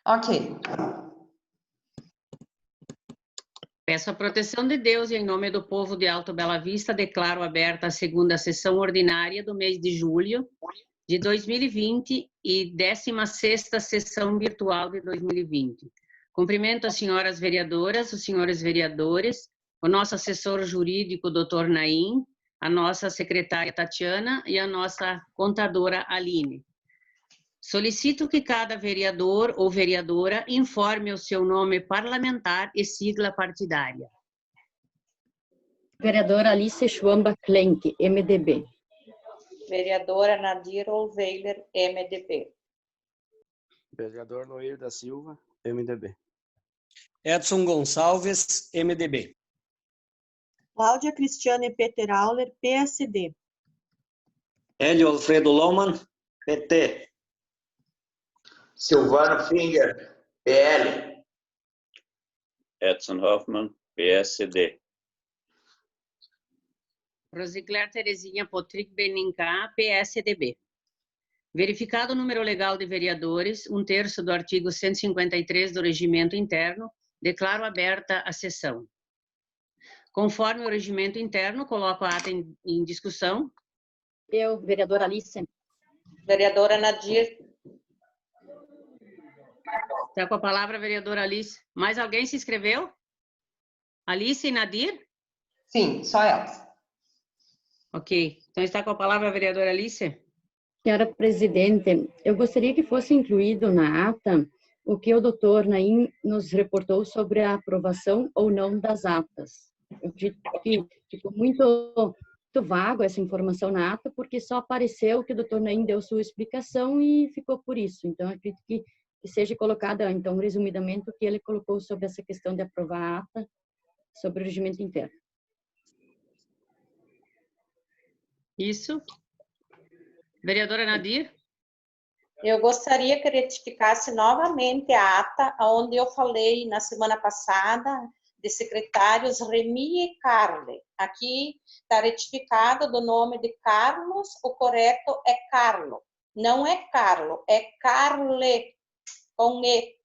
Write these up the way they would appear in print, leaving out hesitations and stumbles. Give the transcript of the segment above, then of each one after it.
Ok. Peço a proteção de Deus e em nome do povo de Alto Bela Vista, declaro aberta a segunda sessão ordinária do mês de julho de 2020 e 16ª sessão virtual de 2020. Cumprimento as senhoras vereadoras, os senhores vereadores, o nosso assessor jurídico, Dr. Naim, a nossa secretária Tatiana e a nossa contadora Aline. Solicito que cada vereador ou vereadora informe o seu nome parlamentar e sigla partidária. Vereadora Alice Schwamba Klenk, MDB. Vereadora Nadir Olveiler, MDB. Vereador Loir da Silva, MDB. Edson Gonçalves, MDB. Cláudia Cristiane Peter Auler, PSD. Hélio Alfredo Lohmann, PT. Silvano Finger, PL. Edson Hoffmann, PSD. Rosicler Terezinha Potric Benincá, PSDB. Verificado o número legal de vereadores, 1/3 do artigo 153 do Regimento Interno, declaro aberta a sessão. Conforme o Regimento Interno, coloco a ata em discussão. Eu, vereadora Alice. Vereadora Nadir. Está com a palavra a vereadora Alice. Mais alguém se inscreveu? Alice e Nadir? Sim, só elas. Ok. Então está com a palavra a vereadora Alice. Senhora presidente, eu gostaria que fosse incluído na ata o que o doutor Naim nos reportou sobre a aprovação ou não das atas. Eu acredito que ficou muito vago essa informação na ata, porque só apareceu que o doutor Naim deu sua explicação e ficou por isso. Então, eu acredito que seja colocada, então, resumidamente, o que ele colocou sobre essa questão de aprovar a ata sobre o regimento interno. Isso. Vereadora Nadir? Eu gostaria que retificasse novamente a ata, onde eu falei na semana passada de secretários Remy e Carle. Aqui está retificado do nome de Carlos, o correto é Carlo. Não é Carlo, é Carle, com E.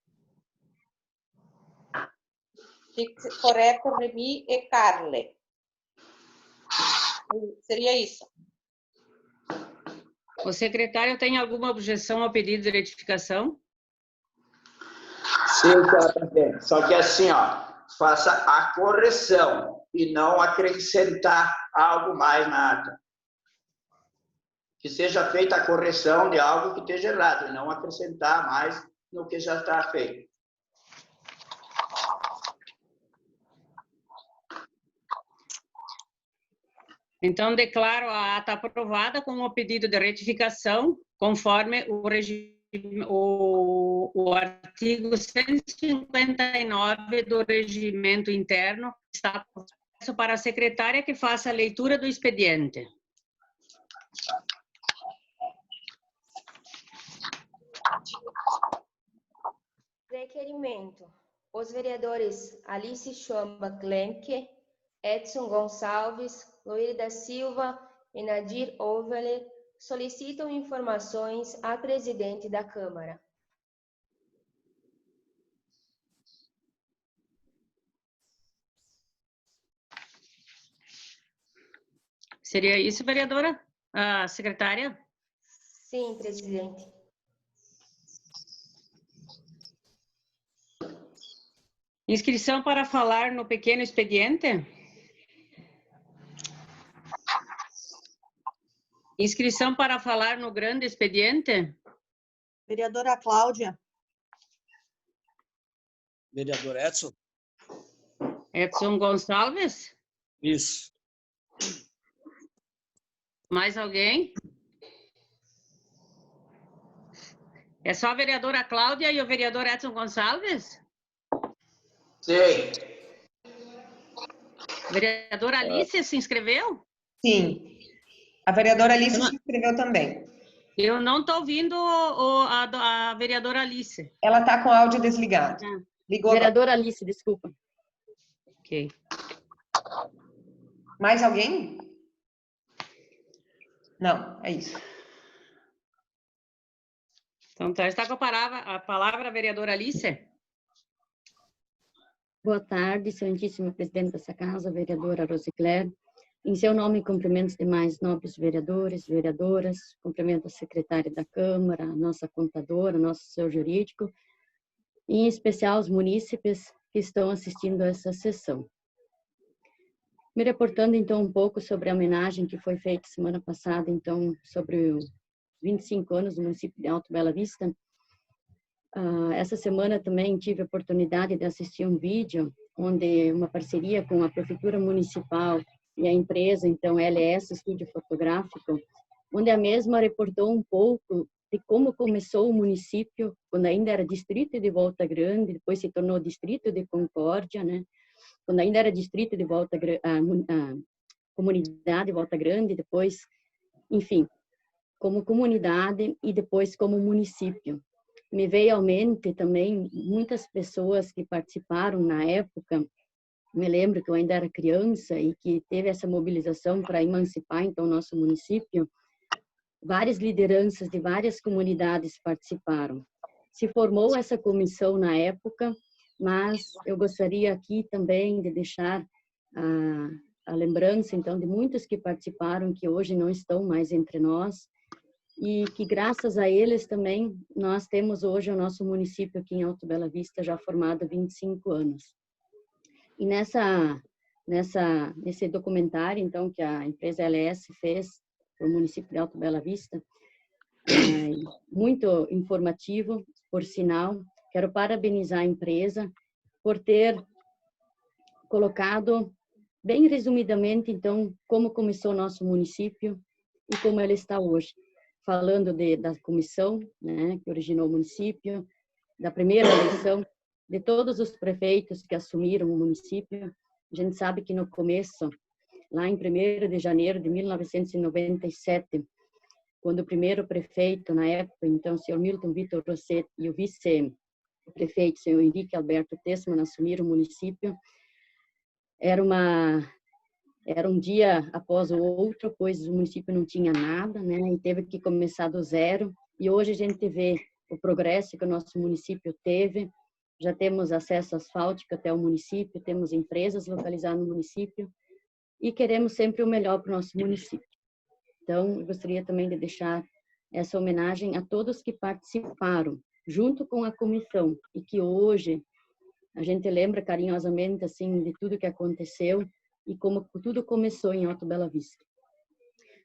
Fique correto, Remy e Carle. Seria isso. O secretário tem alguma objeção ao pedido de retificação? Sim, senhora presidente. Só que assim, ó, faça a correção e não acrescentar algo mais na ata. Que seja feita a correção de algo que esteja errado, e não acrescentar mais no que já está feito. Então, declaro a ata aprovada com o pedido de retificação, conforme o artigo 159 do Regimento Interno. Está para a secretária que faça a leitura do expediente. Requerimento. Os vereadores Alice Schwamba Klenke, Edson Gonçalves, Loir da Silva e Nadir Olveiler solicitam informações à presidente da Câmara. Seria isso, vereadora? A secretária? Sim, presidente. Inscrição para falar no pequeno expediente? Inscrição para falar no grande expediente? Vereadora Cláudia. Vereador Edson? Edson Gonçalves? Isso. Mais alguém? É só a vereadora Cláudia e o vereador Edson Gonçalves? Sim. Vereadora Alice se inscreveu? Sim. A vereadora Alice se inscreveu também. Eu não estou ouvindo a vereadora Alice. Ela está com o áudio desligado. Ligou vereadora agora. Alice, desculpa. Ok. Mais alguém? Não, é isso. Então, está com a palavra a vereadora Alice. Boa tarde, excelentíssima presidente dessa casa, vereadora Rosicler. Em seu nome, cumprimentos demais nobres vereadores, vereadoras, cumprimento a secretária da Câmara, a nossa contadora, nosso assessor jurídico, e em especial os munícipes que estão assistindo a essa sessão. Me reportando, então, um pouco sobre a homenagem que foi feita semana passada, então, sobre os 25 anos do município de Alto Bela Vista. Essa semana também tive a oportunidade de assistir um vídeo onde uma parceria com a Prefeitura Municipal e a empresa, então, LS Estúdio Fotográfico, onde a mesma reportou um pouco de como começou o município, quando ainda era distrito de Volta Grande, depois se tornou distrito de Concórdia, né? Quando ainda era distrito de Volta Grande, comunidade de Volta Grande, depois, enfim, como comunidade e depois como município. Me veio à mente também muitas pessoas que participaram na época. Me lembro que eu ainda era criança e que teve essa mobilização para emancipar, então, o nosso município. Várias lideranças de várias comunidades participaram. Se formou essa comissão na época, mas eu gostaria aqui também de deixar a lembrança, então, de muitos que participaram, que hoje não estão mais entre nós, e que graças a eles também nós temos hoje o nosso município aqui em Alto Bela Vista já formado há 25 anos. E nesse documentário, então, que a empresa LS fez para o município de Alto Bela Vista, muito informativo, por sinal. Quero parabenizar a empresa por ter colocado, bem resumidamente, então, como começou o nosso município e como ele está hoje. Falando da comissão, né, que originou o município, da primeira eleição, de todos os prefeitos que assumiram o município. A gente sabe que no começo, lá em 1º de janeiro de 1997, quando o primeiro prefeito, na época, então, o senhor Milton Vitor Rossetti, e o vice-prefeito, o senhor Henrique Alberto Tessmann, assumiram o município, era um dia após o outro, pois o município não tinha nada, né, e teve que começar do zero. E hoje a gente vê o progresso que o nosso município teve. Já temos acesso asfáltico até o município, temos empresas localizadas no município e queremos sempre o melhor para o nosso município. Então, eu gostaria também de deixar essa homenagem a todos que participaram, junto com a comissão, e que hoje a gente lembra carinhosamente, assim, de tudo que aconteceu e como tudo começou em Alto Bela Vista.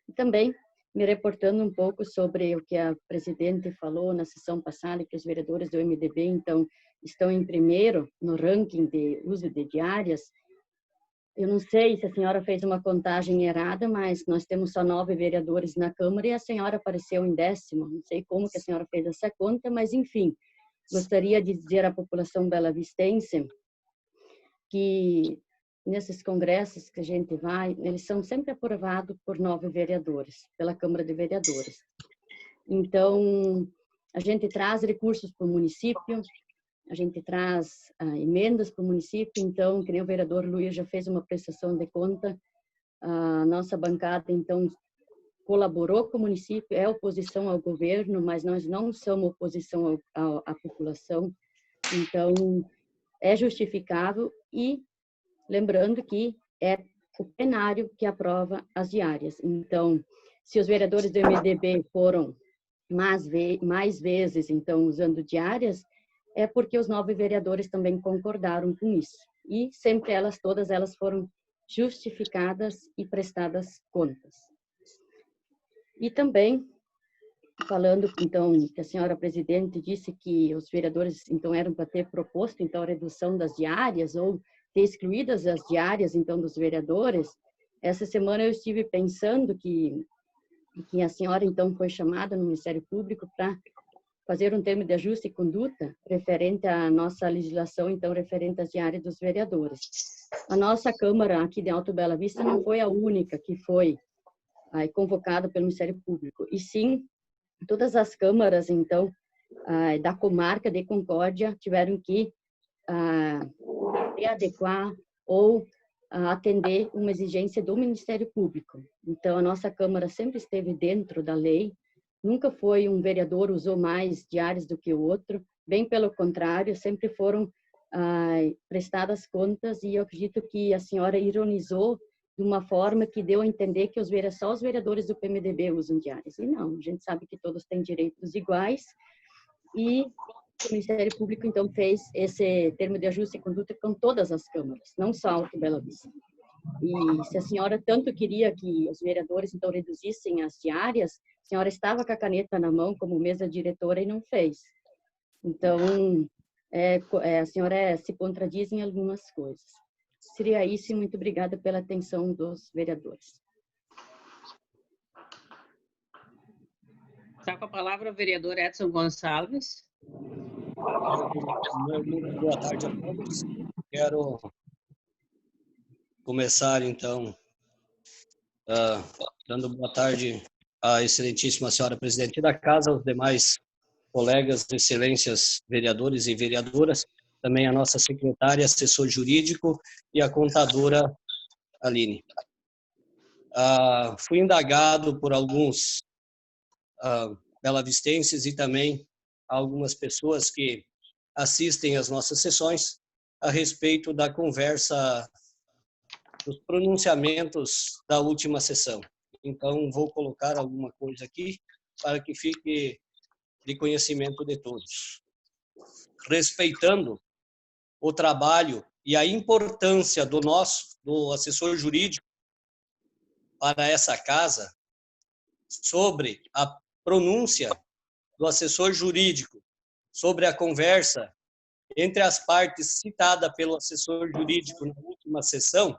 E também me reportando um pouco sobre o que a presidente falou na sessão passada, que os vereadores do MDB, então, estão em primeiro no ranking de uso de diárias. Eu não sei se a senhora fez uma contagem errada, mas nós temos só 9 vereadores na Câmara e a senhora apareceu em 10º. Não sei como que a senhora fez essa conta, mas, enfim, gostaria de dizer à população bela-vistense que nesses congressos que a gente vai, eles são sempre aprovados por 9 vereadores, pela Câmara de Vereadores. Então, a gente traz recursos para o município, a gente traz emendas para o município, então, que nem o vereador Luiz já fez uma prestação de conta, a nossa bancada, então, colaborou com o município, é oposição ao governo, mas nós não somos oposição à população, então, é justificável e lembrando que é o plenário que aprova as diárias. Então, se os vereadores do MDB foram mais vezes, então, usando diárias, é porque os 9 vereadores também concordaram com isso. E sempre todas elas foram justificadas e prestadas contas. E também, falando, então, que a senhora presidente disse que os vereadores, então, eram para ter proposto, então, a redução das diárias ou ter excluídas as diárias, então, dos vereadores. Essa semana eu estive pensando que a senhora, então, foi chamada no Ministério Público para fazer um termo de ajuste e conduta referente à nossa legislação, então, referente às diárias dos vereadores. A nossa Câmara aqui de Alto Bela Vista não foi a única que foi convocada pelo Ministério Público, e sim, todas as câmaras, então, da comarca de Concórdia tiveram que readequar ou atender uma exigência do Ministério Público. Então, a nossa Câmara sempre esteve dentro da lei, nunca foi um vereador usou mais diárias do que o outro, bem pelo contrário, sempre foram prestadas contas, e eu acredito que a senhora ironizou de uma forma que deu a entender que só os vereadores do PMDB usam diárias. E não, a gente sabe que todos têm direitos iguais, e o Ministério Público, então, fez esse termo de ajuste e conduta com todas as câmaras, não só Alto Bela Vista. E se a senhora tanto queria que os vereadores, então, reduzissem as diárias, a senhora estava com a caneta na mão como mesa diretora e não fez. Então, a senhora se contradiz em algumas coisas. Seria isso, e muito obrigada pela atenção dos vereadores. Está com a palavra o vereador Edson Gonçalves. Muito boa tarde a todos. Quero começar, então, dando boa tarde à excelentíssima senhora presidente da casa, aos demais colegas, excelências vereadores e vereadoras, também a nossa secretária, assessor jurídico e a contadora Aline. Fui indagado por alguns belavistenses e também algumas pessoas que assistem às nossas sessões a respeito da conversa, dos pronunciamentos da última sessão. Então, vou colocar alguma coisa aqui para que fique de conhecimento de todos. Respeitando o trabalho e a importância do assessor jurídico para essa casa, sobre a pronúncia do assessor jurídico, sobre a conversa entre as partes citada pelo assessor jurídico na última sessão,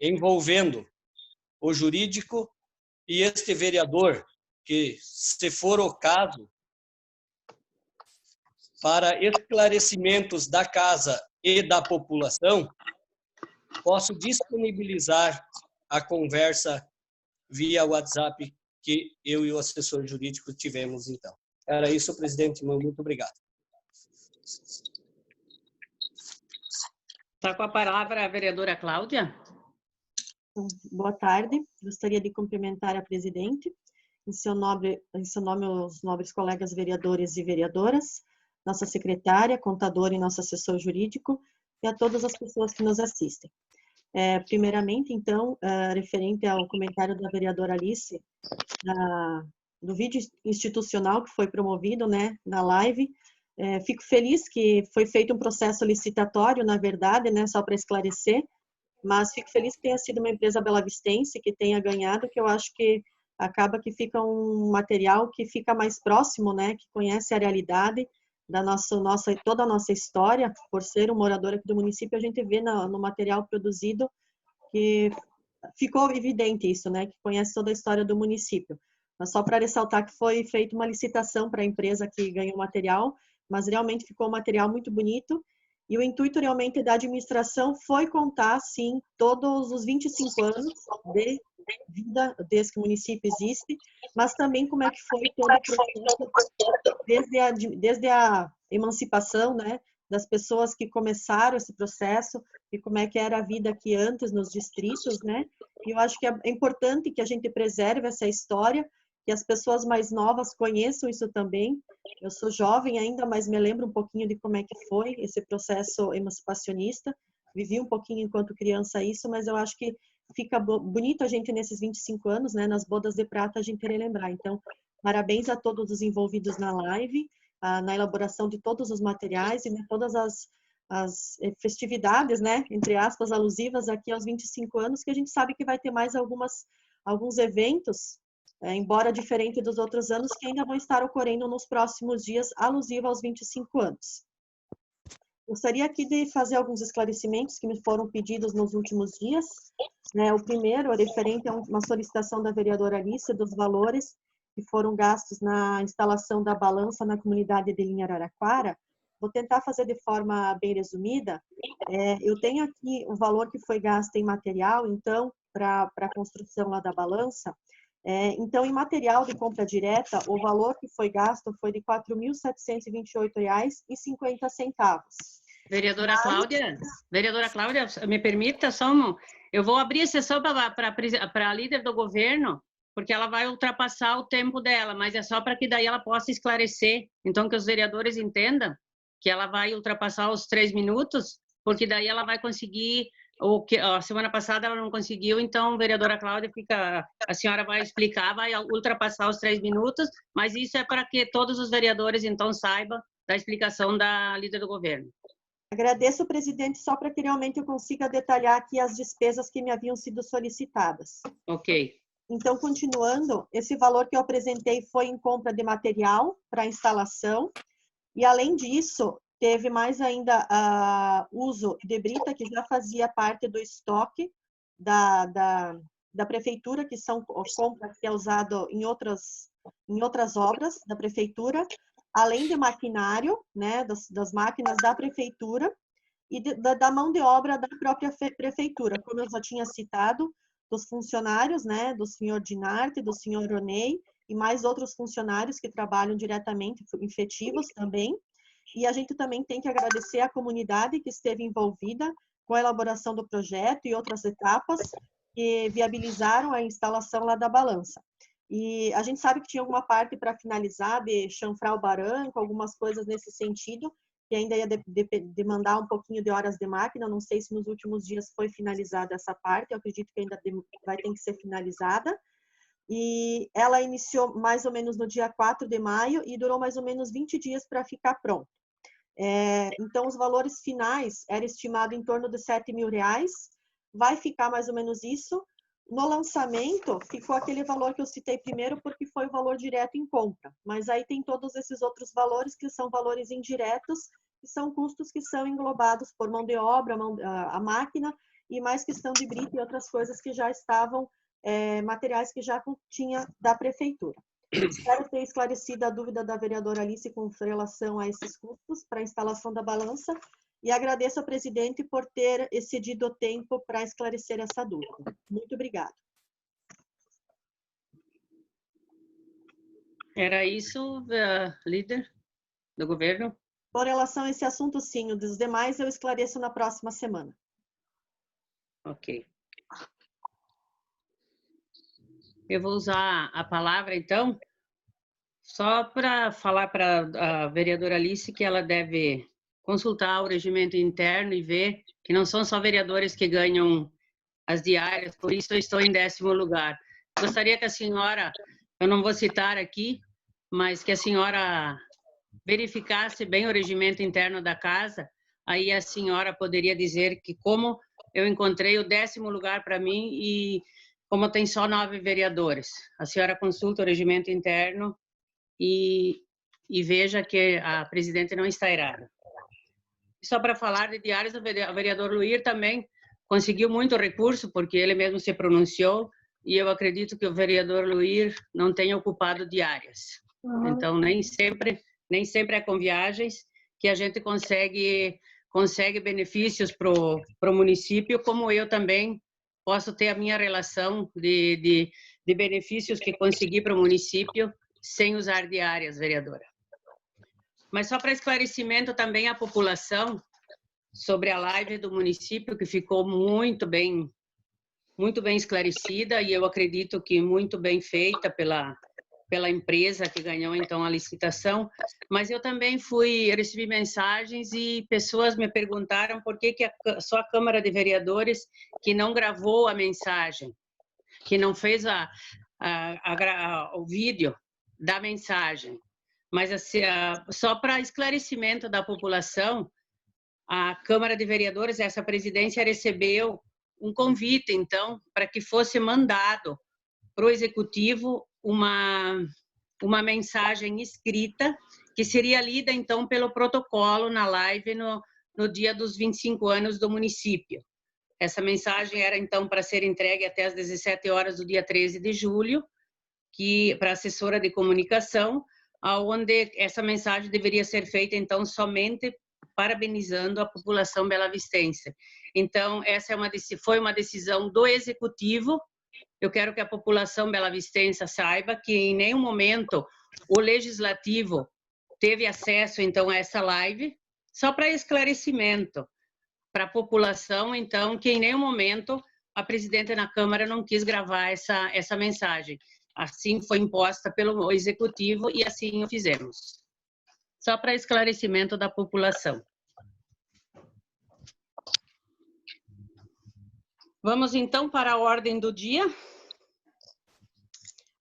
envolvendo o jurídico e este vereador, que, se for o caso, para esclarecimentos da casa e da população, posso disponibilizar a conversa via WhatsApp que eu e o assessor jurídico tivemos, então. Era isso, presidente. Muito obrigado. Está com a palavra a vereadora Cláudia. Boa tarde. Gostaria de cumprimentar a presidente, em seu nome os nobres colegas vereadores e vereadoras, nossa secretária, contadora e nosso assessor jurídico, e a todas as pessoas que nos assistem. Primeiramente, então, referente ao comentário da vereadora Alice, do vídeo institucional que foi promovido, né, na live, fico feliz que foi feito um processo licitatório, na verdade, né, só para esclarecer, mas fico feliz que tenha sido uma empresa belavistense que tenha ganhado, que eu acho que acaba que fica um material que fica mais próximo, né, que conhece a realidade da toda a nossa história. Por ser um morador aqui do município, a gente vê no material produzido que ficou evidente isso, né, que conhece toda a história do município. Mas só para ressaltar que foi feita uma licitação para a empresa que ganhou o material, mas realmente ficou um material muito bonito, e o intuito realmente da administração foi contar, sim, todos os 25 anos de vida desde que o município existe, mas também como é que foi todo o processo desde a emancipação, né, das pessoas que começaram esse processo, e como é que era a vida aqui antes nos distritos, né? E eu acho que é importante que a gente preserve essa história, que as pessoas mais novas conheçam isso também. Eu sou jovem ainda, mas me lembro um pouquinho de como é que foi esse processo emancipacionista. Vivi um pouquinho enquanto criança isso, mas eu acho que fica bonito a gente nesses 25 anos, né, nas bodas de prata, a gente relembrar. Então, parabéns a todos os envolvidos na live, na elaboração de todos os materiais e de todas as festividades, né, entre aspas, alusivas aqui aos 25 anos, que a gente sabe que vai ter mais alguns eventos, embora diferente dos outros anos, que ainda vão estar ocorrendo nos próximos dias, alusivo aos 25 anos. Gostaria aqui de fazer alguns esclarecimentos que me foram pedidos nos últimos dias. O primeiro é referente a uma solicitação da vereadora Alice dos valores que foram gastos na instalação da balança na comunidade de Linha Araraquara. Vou tentar fazer de forma bem resumida. Eu tenho aqui o valor que foi gasto em material, então, para a construção lá da balança. Então, em material de compra direta, o valor que foi gasto foi de R$ 4.728,50. Vereadora Cláudia, me permita só eu vou abrir a sessão para a líder do governo, porque ela vai ultrapassar o tempo dela, mas é só para que daí ela possa esclarecer. Então, que os vereadores entendam que ela vai ultrapassar os 3 minutos, porque daí ela vai conseguir o que a semana passada ela não conseguiu, então, vereadora Cláudia, a senhora vai explicar, vai ultrapassar os 3 minutos, mas isso é para que todos os vereadores, então, saibam da explicação da líder do governo. Agradeço, presidente, só para que realmente eu consiga detalhar aqui as despesas que me haviam sido solicitadas. Ok. Então, continuando, esse valor que eu apresentei foi em compra de material para instalação, e além disso, teve mais ainda uso de brita, que já fazia parte do estoque da prefeitura, que são compras que é usado em outras obras da prefeitura, além de maquinário, né, das máquinas da prefeitura e da mão de obra da própria prefeitura, como eu já tinha citado, dos funcionários, né, do senhor Dinarte, do senhor Ronei e mais outros funcionários que trabalham diretamente, efetivos também. E a gente também tem que agradecer à comunidade que esteve envolvida com a elaboração do projeto e outras etapas que viabilizaram a instalação lá da balança. E a gente sabe que tinha alguma parte para finalizar, de chanfrar o barranco, algumas coisas nesse sentido, que ainda ia demandar um pouquinho de horas de máquina. Não sei se nos últimos dias foi finalizada essa parte, eu acredito que ainda vai ter que ser finalizada. E ela iniciou mais ou menos no dia 4 de maio e durou mais ou menos 20 dias para ficar pronto. Então, os valores finais era estimado em torno de R$7.000, vai ficar mais ou menos isso. No lançamento, ficou aquele valor que eu citei primeiro, porque foi o valor direto em compra, mas aí tem todos esses outros valores, que são valores indiretos, que são custos que são englobados por mão de obra, a máquina, e mais questão de brita e outras coisas que já estavam, materiais que já tinha da prefeitura. Espero ter esclarecido a dúvida da vereadora Alice com relação a esses custos para a instalação da balança e agradeço ao presidente por ter excedido o tempo para esclarecer essa dúvida. Muito obrigada. Era isso, líder do governo? Com relação a esse assunto, sim. O dos demais eu esclareço na próxima semana. Ok. Eu vou usar a palavra, então, só para falar para a vereadora Alice que ela deve consultar o regimento interno e ver que não são só vereadores que ganham as diárias, por isso eu estou em 10º lugar. Gostaria que a senhora, eu não vou citar aqui, mas que a senhora verificasse bem o regimento interno da casa, aí a senhora poderia dizer que como eu encontrei o 10º lugar para mim e como tem só 9 vereadores. A senhora consulta o regimento interno e veja que a presidente não está errada. Só para falar de diários, o vereador Luir também conseguiu muito recurso, porque ele mesmo se pronunciou, e eu acredito que o vereador Luir não tenha ocupado diárias. Então, nem sempre é com viagens que a gente consegue benefícios para o município, como eu também posso ter a minha relação de benefícios que consegui para o município sem usar diárias, vereadora. Mas só para esclarecimento também à população sobre a live do município, que ficou muito bem esclarecida e eu acredito que muito bem feita pela empresa que ganhou então a licitação, mas eu também recebi mensagens e pessoas me perguntaram por que só a Câmara de Vereadores que não gravou a mensagem, que não fez o vídeo da mensagem. Mas assim, só para esclarecimento da população, a Câmara de Vereadores, essa presidência recebeu um convite, então, para que fosse mandado para o Executivo uma mensagem escrita que seria lida, então, pelo protocolo na live no dia dos 25 anos do município. Essa mensagem era, então, para ser entregue até às 17 horas do dia 13 de julho, para a assessora de comunicação, onde essa mensagem deveria ser feita, então, somente parabenizando a população belavistense. Então, essa foi uma decisão do Executivo. Eu quero que a população belavistense saiba que em nenhum momento o Legislativo teve acesso, então, a essa live, só para esclarecimento para a população, então, que em nenhum momento a presidente na Câmara não quis gravar essa mensagem. assim foi imposta pelo Executivo e assim o fizemos. Só para esclarecimento da população. Vamos, então, para a ordem do dia.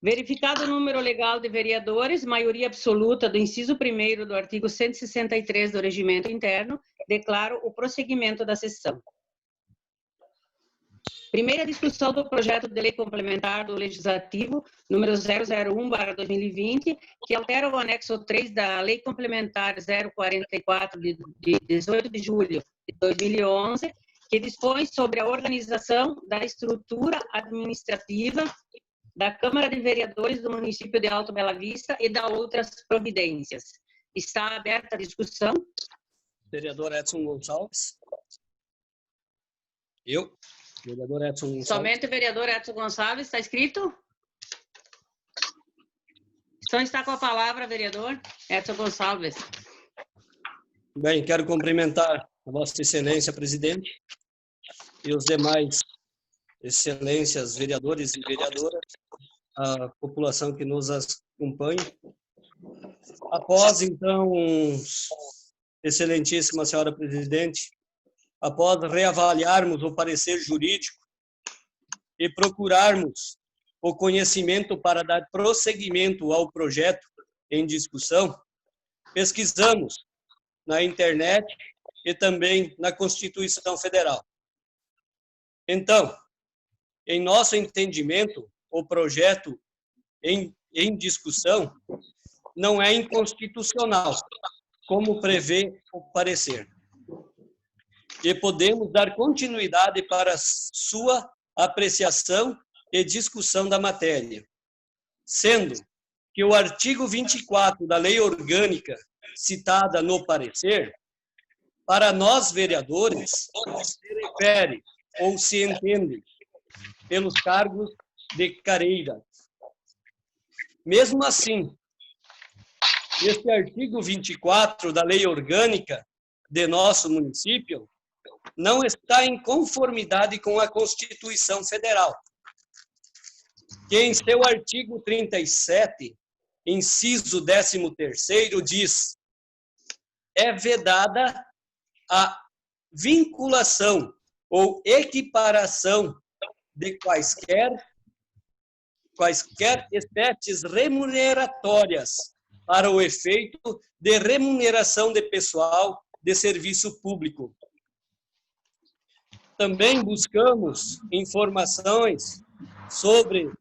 Verificado o número legal de vereadores, maioria absoluta do inciso 1º do artigo 163 do Regimento Interno, declaro o prosseguimento da sessão. Primeira discussão do projeto de lei complementar do Legislativo, número 001/2020, que altera o anexo 3 da Lei Complementar 044, de 18 de julho de 2011, que dispõe sobre a organização da estrutura administrativa da Câmara de Vereadores do município de Alto Bela Vista e da outras providências. Está aberta a discussão. Vereador Edson Gonçalves. Eu, vereador Edson Gonçalves. Somente o vereador Edson Gonçalves, está escrito? Então está com a palavra, vereador Edson Gonçalves. Bem, quero cumprimentar a Vossa Excelência, presidente, e os demais excelências, vereadores e vereadoras, a população que nos acompanha. Após, então, excelentíssima senhora presidente, após reavaliarmos o parecer jurídico e procurarmos o conhecimento para dar prosseguimento ao projeto em discussão, pesquisamos na internet e também na Constituição Federal. Então, em nosso entendimento, o projeto em discussão não é inconstitucional, como prevê o parecer. E podemos dar continuidade para sua apreciação e discussão da matéria, sendo que o artigo 24 da Lei Orgânica, citada no parecer, para nós vereadores, se refere ou se entende pelos cargos de careira. Mesmo assim, este artigo 24 da Lei Orgânica de nosso município não está em conformidade com a Constituição Federal, que em seu artigo 37, inciso 13º, diz: é vedada a vinculação ou equiparação de quaisquer espécies remuneratórias para o efeito de remuneração de pessoal de serviço público. Também buscamos informações sobre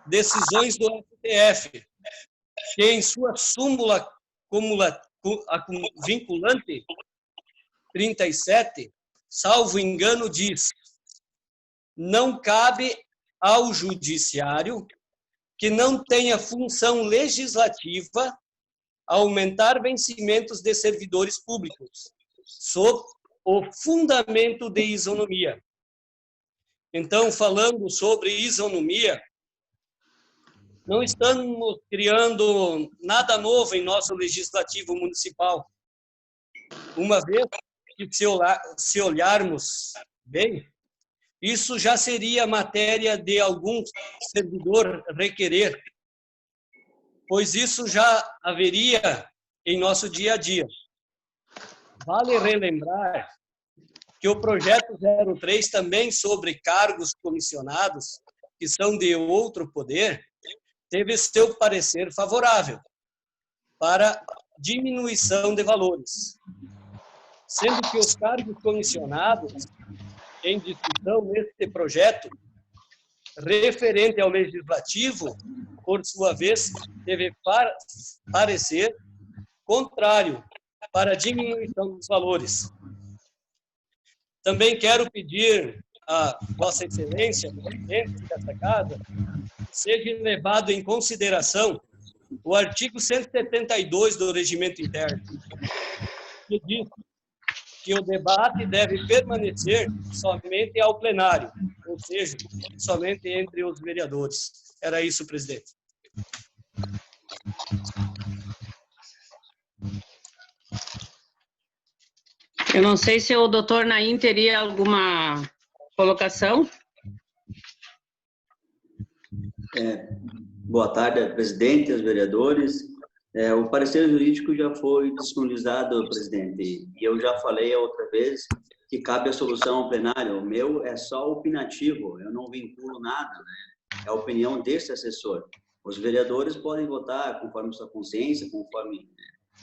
decisões do STF, que em sua súmula vinculante 37, salvo engano, diz: não cabe ao judiciário, que não tenha função legislativa, aumentar vencimentos de servidores públicos, sob o fundamento de isonomia. Então, falando sobre isonomia, não estamos criando nada novo em nosso legislativo municipal, uma vez que, se olharmos bem, isso já seria matéria de algum servidor requerer, pois isso já haveria em nosso dia a dia. Vale relembrar que o projeto 03, também sobre cargos comissionados, que são de outro poder, teve seu parecer favorável para diminuição de valores, sendo que os cargos comissionados em discussão neste projeto, referente ao legislativo, por sua vez, teve parecer contrário para diminuição dos valores. Também quero pedir a Vossa Excelência, presidente desta casa, seja levado em consideração o artigo 172 do Regimento Interno, que diz que o debate deve permanecer somente ao plenário, ou seja, somente entre os vereadores. Era isso, presidente. Eu não sei se o doutor Naim teria alguma colocação. Boa tarde, presidente, aos vereadores. O parecer jurídico já foi disponibilizado, presidente, e eu já falei a outra vez que cabe a solução ao plenário. O meu é só opinativo, eu não vinculo nada, né? É a opinião desse assessor. Os vereadores podem votar conforme sua consciência, conforme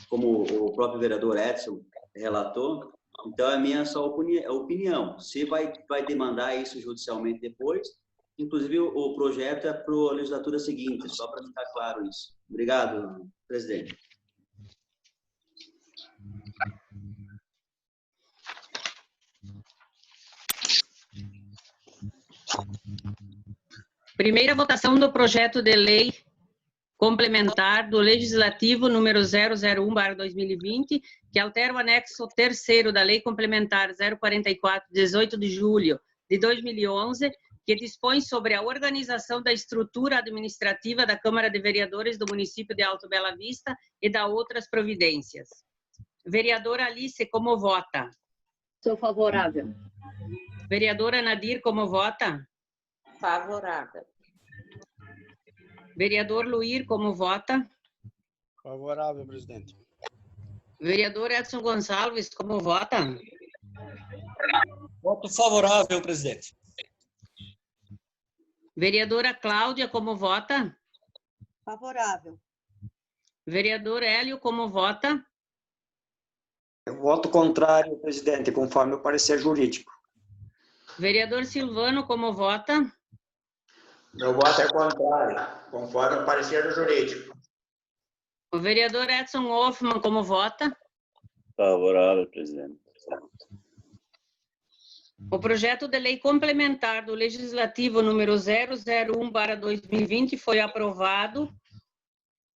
como o próprio vereador Edson relatou. Então, a minha só opinião. Se vai demandar isso judicialmente depois, inclusive o projeto é para a legislatura seguinte, só para ficar claro isso. Obrigado, presidente. Primeira votação do projeto de lei complementar do Legislativo número 001/2020, que altera o anexo 3º da Lei Complementar 044, 18 de julho de 2011, que dispõe sobre a organização da estrutura administrativa da Câmara de Vereadores do município de Alto Bela Vista e da outras providências. Vereadora Alice, como vota? Sou favorável. Vereadora Nadir, como vota? Favorável. Vereador Luir, como vota? Favorável, presidente. Vereador Edson Gonçalves, como vota? Voto favorável, presidente. Vereadora Cláudia, como vota? Favorável. Vereador Hélio, como vota? Eu voto contrário, presidente, conforme o parecer jurídico. Vereador Silvano, como vota? Meu voto é contrário, conforme o parecer do jurídico. O vereador Edson Hoffmann, como vota? Favorável, presidente. O projeto de lei complementar do Legislativo número 001/2020 foi aprovado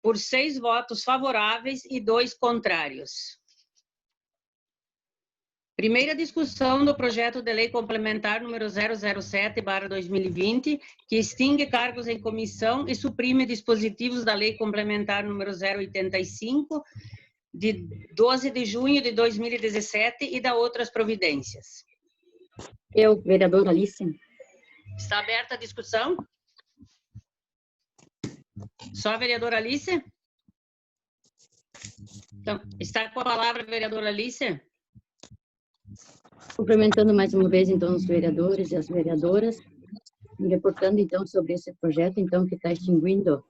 por 6 votos favoráveis e 2 contrários. Primeira discussão do projeto de lei complementar número 007/2020, que extingue cargos em comissão e suprime dispositivos da lei complementar número 085, de 12 de junho de 2017 e da outras providências. Eu, vereadora Alice. Está aberta a discussão? Só a vereadora Alice? Então, está com a palavra a vereadora Alice? Cumprimentando mais uma vez, então, os vereadores e as vereadoras, e reportando, então, sobre esse projeto, então, que está extinguindo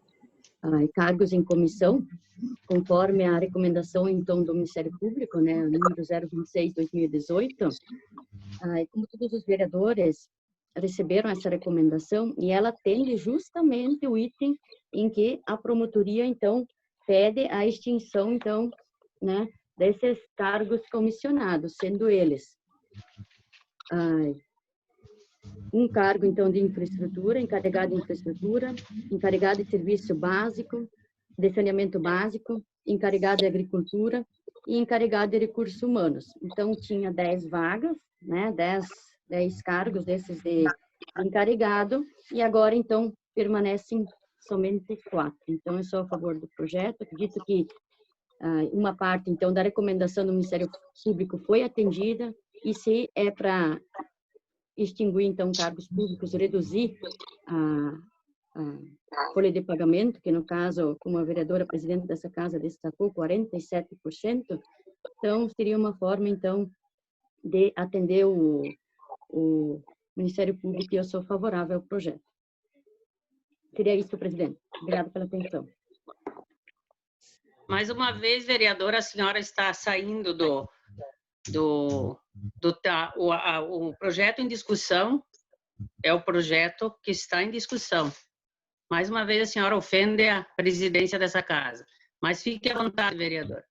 cargos em comissão, conforme a recomendação, então, do Ministério Público, né, número 026/2018, como todos os vereadores receberam essa recomendação, e ela atende justamente o item em que a promotoria, então, pede a extinção, então, né, desses cargos comissionados, sendo eles um cargo, então, de infraestrutura, encarregado de infraestrutura, encarregado de serviço básico, de saneamento básico, encarregado de agricultura e encarregado de recursos humanos. Então, tinha 10 vagas, né, 10 cargos desses de encarregado, e agora, então, permanecem somente 4. Então, eu sou a favor do projeto. Acredito que uma parte, então, da recomendação do Ministério Público foi atendida, e se é para extinguir, então, cargos públicos, reduzir a folha de pagamento, que no caso, como a vereadora presidente dessa casa destacou, 47%, então, seria uma forma, então, de atender o Ministério Público, e eu sou favorável ao projeto. Seria isso, presidente. Obrigada pela atenção. Mais uma vez, vereadora, a senhora está saindo o projeto em discussão, é o projeto que está em discussão. Mais uma vez, a senhora ofende a presidência dessa casa. Mas fique à vontade, vereadora.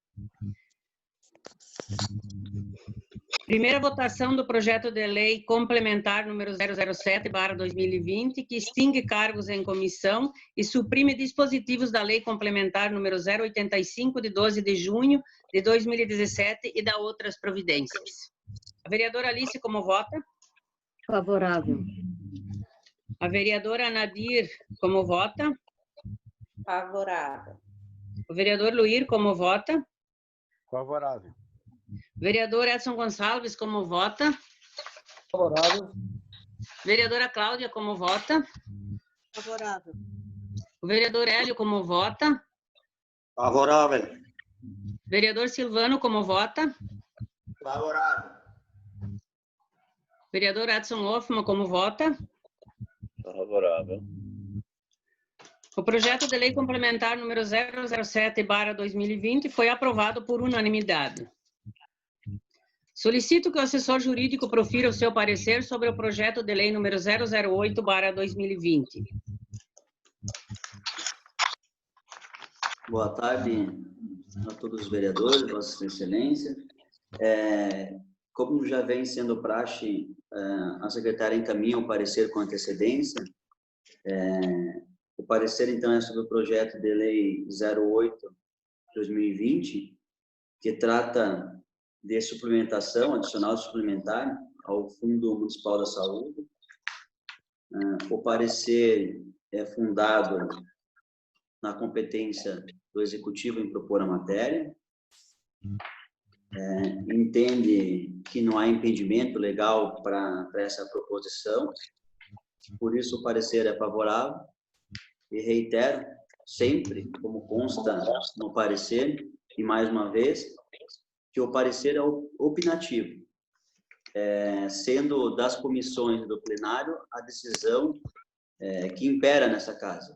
Primeira votação do projeto de lei complementar número 007/2020, que extingue cargos em comissão e suprime dispositivos da lei complementar número 085, de 12 de junho de 2017 e da outras providências. A vereadora Alice, como vota? Favorável. A vereadora Nadir, como vota? Favorável. O vereador Luir, como vota? Favorável. Vereador Edson Gonçalves, como vota? Favorável. Vereadora Cláudia, como vota? Favorável. O vereador Hélio, como vota? Favorável. Vereador Silvano, como vota? Favorável. Vereador Edson Hoffmann, como vota? Favorável. O projeto de lei complementar número 007/2020 foi aprovado por unanimidade. Solicito que o assessor jurídico profira o seu parecer sobre o projeto de lei número 008/2020. Boa tarde a todos os vereadores, Vossa Excelência. Como já vem sendo praxe, a secretária encaminha o parecer com antecedência. O parecer, então, é sobre o projeto de lei 08/2020, que trata de suplementação, adicional suplementar ao Fundo Municipal da Saúde. O parecer é fundado na competência do Executivo em propor a matéria. Entende que não há impedimento legal para essa proposição, por isso o parecer é favorável. E reitero, sempre, como consta no parecer, e mais uma vez, que o parecer é opinativo, sendo das comissões do plenário a decisão que impera nessa casa.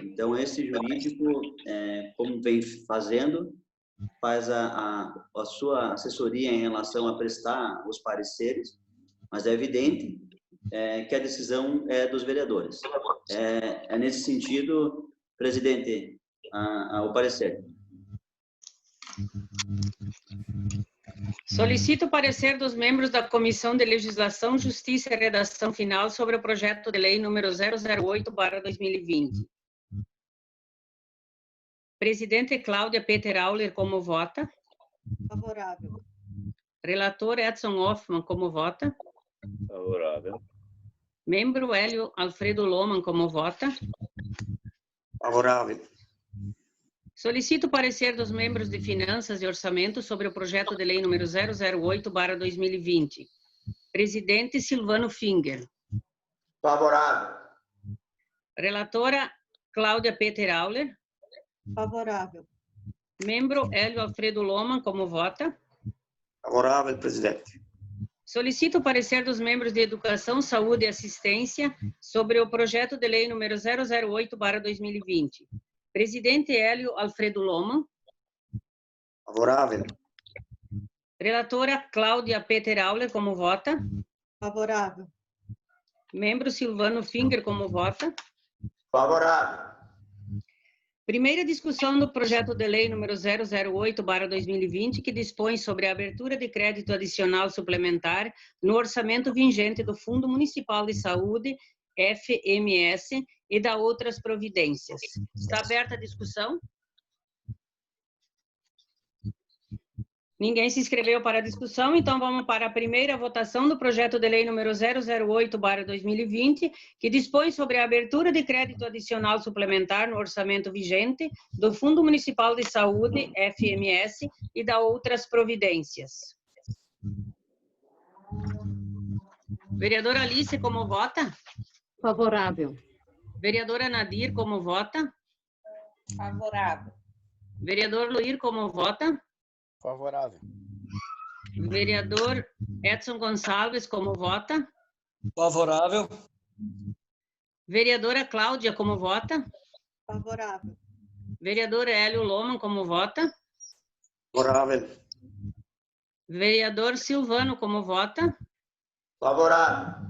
Então, esse jurídico, como vem fazendo, faz a sua assessoria em relação a prestar os pareceres, mas é evidente que a decisão é dos vereadores. É nesse sentido, presidente, o parecer. Solicito o parecer dos membros da Comissão de Legislação, Justiça e Redação Final sobre o projeto de lei número 008/2020. Presidente Cláudia Peter Auler, como vota? Favorável. Relator Edson Hoffmann, como vota? Favorável. Membro Hélio Alfredo Loman, como vota? Favorável. Solicito o parecer dos membros de Finanças e Orçamento sobre o projeto de lei número 008/2020. Presidente Silvano Finger. Favorável. Relatora Cláudia Peter Auler. Favorável. Membro Hélio Alfredo Loman, como vota? Favorável, presidente. Solicito o parecer dos membros de Educação, Saúde e Assistência sobre o projeto de lei número 008/2020. Presidente Hélio Alfredo Loman. Favorável. Relatora Cláudia Peter Auler, como vota? Favorável. Membro Silvano Finger, como vota? Favorável. Primeira discussão do projeto de lei número 008/2020, que dispõe sobre a abertura de crédito adicional suplementar no orçamento vigente do Fundo Municipal de Saúde, FMS, e da outras providências. Está aberta a discussão? Ninguém se inscreveu para a discussão, então vamos para a primeira votação do projeto de lei número 008/2020, que dispõe sobre a abertura de crédito adicional suplementar no orçamento vigente do Fundo Municipal de Saúde, FMS, e da outras providências. Vereadora Alice, como vota? Favorável. Vereadora Nadir, como vota? Favorável. Vereador Luir, como vota? Favorável. Vereador Edson Gonçalves, como vota? Favorável. Vereadora Cláudia, como vota? Favorável. Vereador Hélio Loman, como vota? Favorável. Vereador Silvano, como vota? Favorável.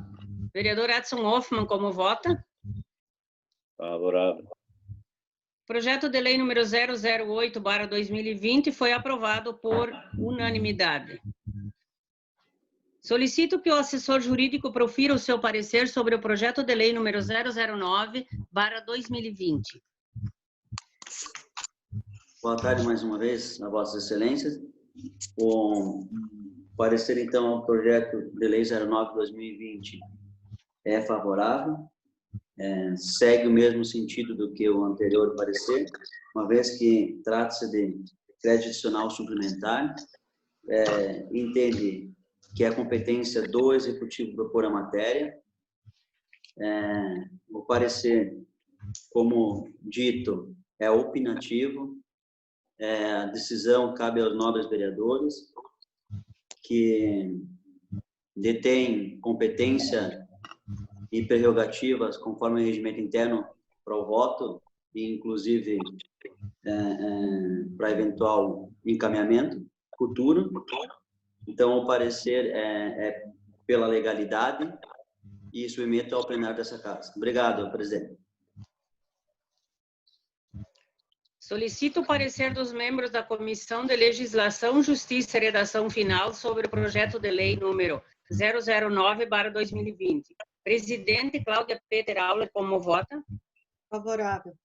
Vereador Edson Hoffmann, como vota? Favorável. Projeto de lei número 008/2020 foi aprovado por unanimidade. Solicito que o assessor jurídico profira o seu parecer sobre o projeto de lei número 009/2020. Boa tarde mais uma vez, a Vossas Excelências. O parecer, então, ao projeto de lei 09/2020 é favorável. Segue o mesmo sentido do que o anterior parecer, uma vez que trata-se de crédito adicional suplementar, entende que é a competência do Executivo propor a matéria. O parecer como dito, é opinativo, a decisão cabe aos nobres vereadores, que detêm competência e prerrogativas conforme o regimento interno para o voto, e inclusive para eventual encaminhamento futuro. Então, o parecer é pela legalidade e submeto ao plenário dessa casa. Obrigado, presidente. Solicito o parecer dos membros da Comissão de Legislação, Justiça e Redação Final sobre o projeto de lei número 009/2020. Presidente Cláudia Peter Auler, como vota? Favorável.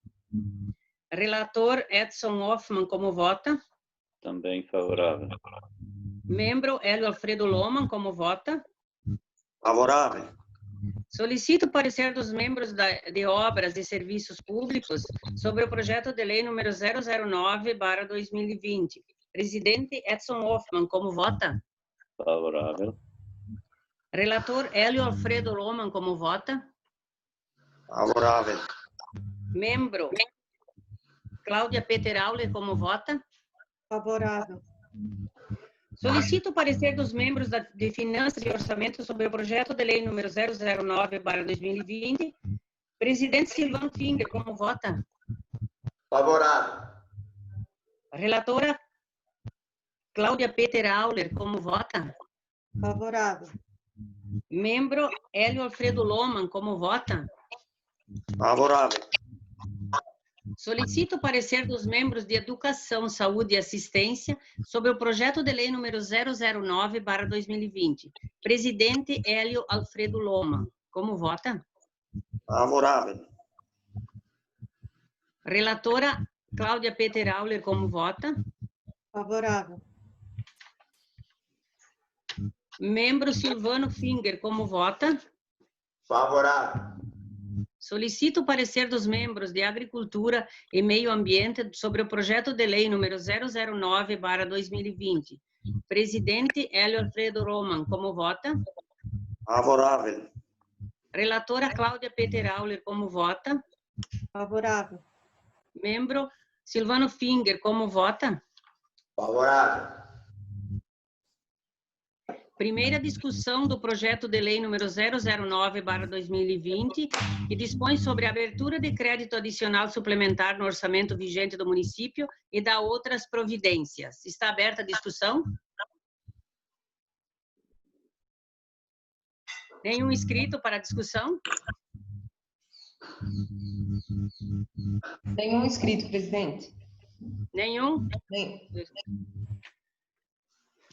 Relator Edson Hoffmann, como vota? Também favorável. Membro Hélio Alfredo Loman, como vota? Favorável. Solicito o parecer dos membros de Obras e Serviços Públicos sobre o projeto de lei número 009/2020. Presidente Edson Hoffmann, como vota? Favorável. Relator Hélio Alfredo Loman, como vota? Favorável. Membro Cláudia Peter Auler, como vota? Favorável. Solicito o parecer dos membros de Finanças e Orçamento sobre o projeto de lei número 009/2020. Presidente Silvano Finger, como vota? Favorável. Relatora Cláudia Peter Auler, como vota? Favorável. Membro Hélio Alfredo Loman, como vota? Favorável. Solicito o parecer dos membros de Educação, Saúde e Assistência sobre o projeto de lei número 009/2020. Presidente Hélio Alfredo Loman, como vota? Favorável. Relatora Cláudia Peter Auler, como vota? Favorável. Membro Silvano Finger, como vota? Favorável. Solicito o parecer dos membros de Agricultura e Meio Ambiente sobre o projeto de lei número 009/2020. Presidente Hélio Alfredo Loman, como vota? Favorável. Relatora Cláudia Peter Auler, como vota? Favorável. Membro Silvano Finger, como vota? Favorável. Primeira discussão do projeto de lei número 009/2020, que dispõe sobre a abertura de crédito adicional suplementar no orçamento vigente do município e da outras providências. Está aberta a discussão? Nenhum inscrito para a discussão? Nenhum inscrito, presidente. Nenhum? Nem.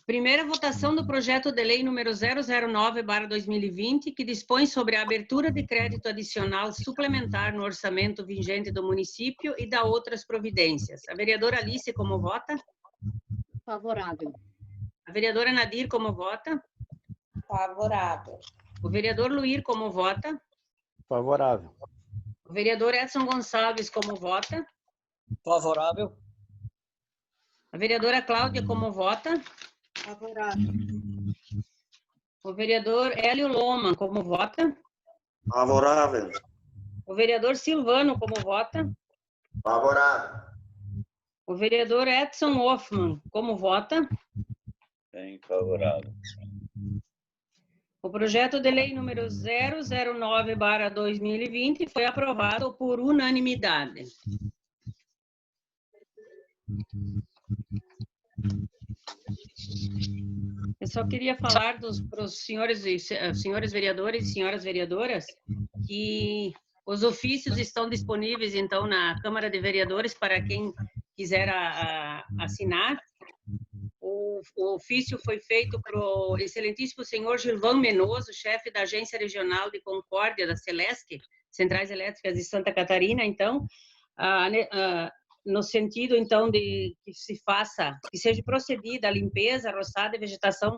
Primeira votação do projeto de lei número 009/2020, que dispõe sobre a abertura de crédito adicional suplementar no orçamento vigente do município e da outras providências. A vereadora Alice, como vota? Favorável. A vereadora Nadir, como vota? Favorável. O vereador Luir, como vota? Favorável. O vereador Edson Gonçalves, como vota? Favorável. A vereadora Cláudia, como vota? Favorável. O vereador Hélio Loman, como vota? Favorável. O vereador Silvano, como vota? Favorável. O vereador Edson Hoffmann, como vota? Bem favorável. O projeto de lei número 009/2020 foi aprovado por unanimidade. Eu só queria falar para os senhores vereadores e senhoras vereadoras que os ofícios estão disponíveis, então, na Câmara de Vereadores para quem quiser assinar. O ofício foi feito para o excelentíssimo senhor Gilvan Menoso, chefe da Agência Regional de Concórdia da Celesc, Centrais Elétricas de Santa Catarina, então, no sentido, então, de que seja procedida a limpeza, roçada e vegetação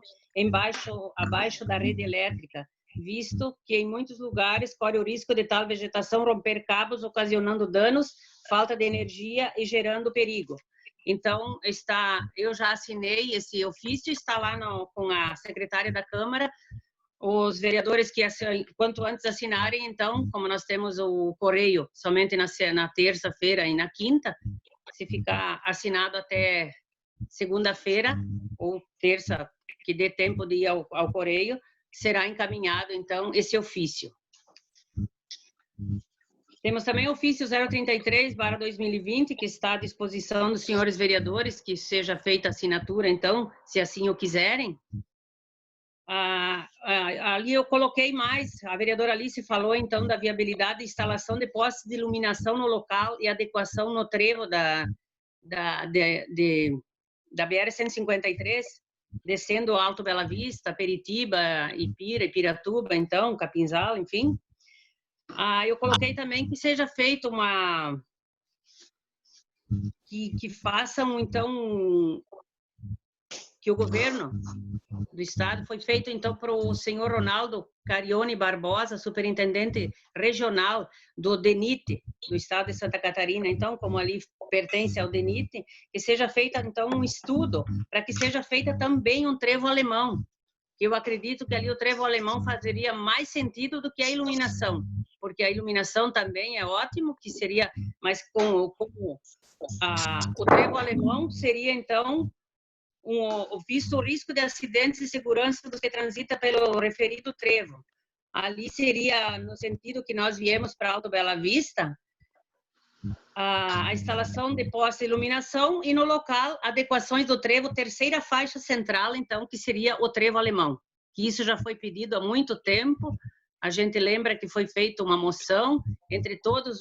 abaixo da rede elétrica, visto que em muitos lugares corre o risco de tal vegetação romper cabos, ocasionando danos, falta de energia e gerando perigo. Então, eu já assinei esse ofício, está lá com a secretária da Câmara, os vereadores que quanto antes assinarem, então, como nós temos o correio somente na terça-feira e na quinta, se ficar assinado até segunda-feira ou terça, que dê tempo de ir ao correio, será encaminhado, então, esse ofício. Temos também o ofício 033/2020, que está à disposição dos senhores vereadores, que seja feita a assinatura, então, se assim o quiserem. Ali eu coloquei mais, a vereadora Alice falou, então, da viabilidade de instalação de postes de iluminação no local e adequação no trevo da BR-153, descendo o Alto Bela Vista, Peritiba, Ipira, Ipiratuba, então, Capinzal, enfim. Eu coloquei também que seja feito que façam, então, que o governo do estado foi feito, então, para o senhor Ronaldo Carione Barbosa, superintendente regional do DENIT, do estado de Santa Catarina. Então, como ali pertence ao DENIT, que seja feita, então, um estudo para que seja feita também um trevo alemão. Eu acredito que ali o trevo alemão fazeria mais sentido do que a iluminação, porque a iluminação também é ótimo, que seria, mas o trevo alemão seria, então, visto o risco de acidentes e segurança dos que transita pelo referido trevo. Ali seria, no sentido que nós viemos para Alto Bela Vista, a instalação de postes de iluminação e no local, adequações do trevo, terceira faixa central, então, que seria o trevo alemão. Que isso já foi pedido há muito tempo. A gente lembra que foi feita uma moção entre todas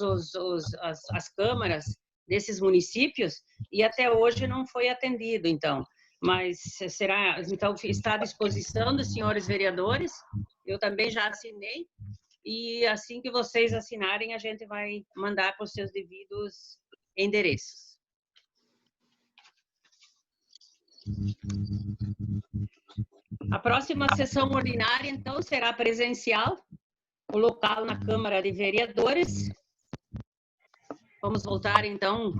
as câmaras desses municípios e até hoje não foi atendido, então. Mas então, está à disposição dos senhores vereadores. Eu também já assinei. E assim que vocês assinarem, a gente vai mandar para os seus devidos endereços. A próxima sessão ordinária, então, será presencial, o local na Câmara de Vereadores. Vamos voltar, então,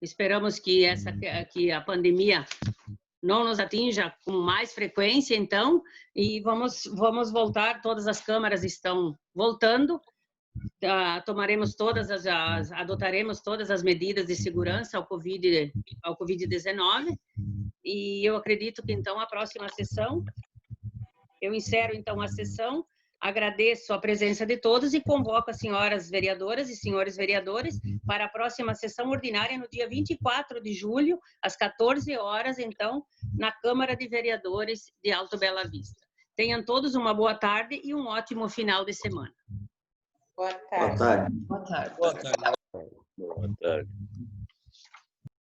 esperamos que a pandemia não nos atinja com mais frequência, então, e vamos voltar, todas as câmaras estão voltando, adotaremos todas as medidas de segurança ao Covid-19, e eu acredito que, então, a próxima sessão, eu encerro, então, a sessão, agradeço a presença de todos e convoco as senhoras vereadoras e senhores vereadores para a próxima sessão ordinária no dia 24 de julho, às 14 horas, então, na Câmara de Vereadores de Alto Bela Vista. Tenham todos uma boa tarde e um ótimo final de semana. Boa tarde. Boa tarde. Boa tarde.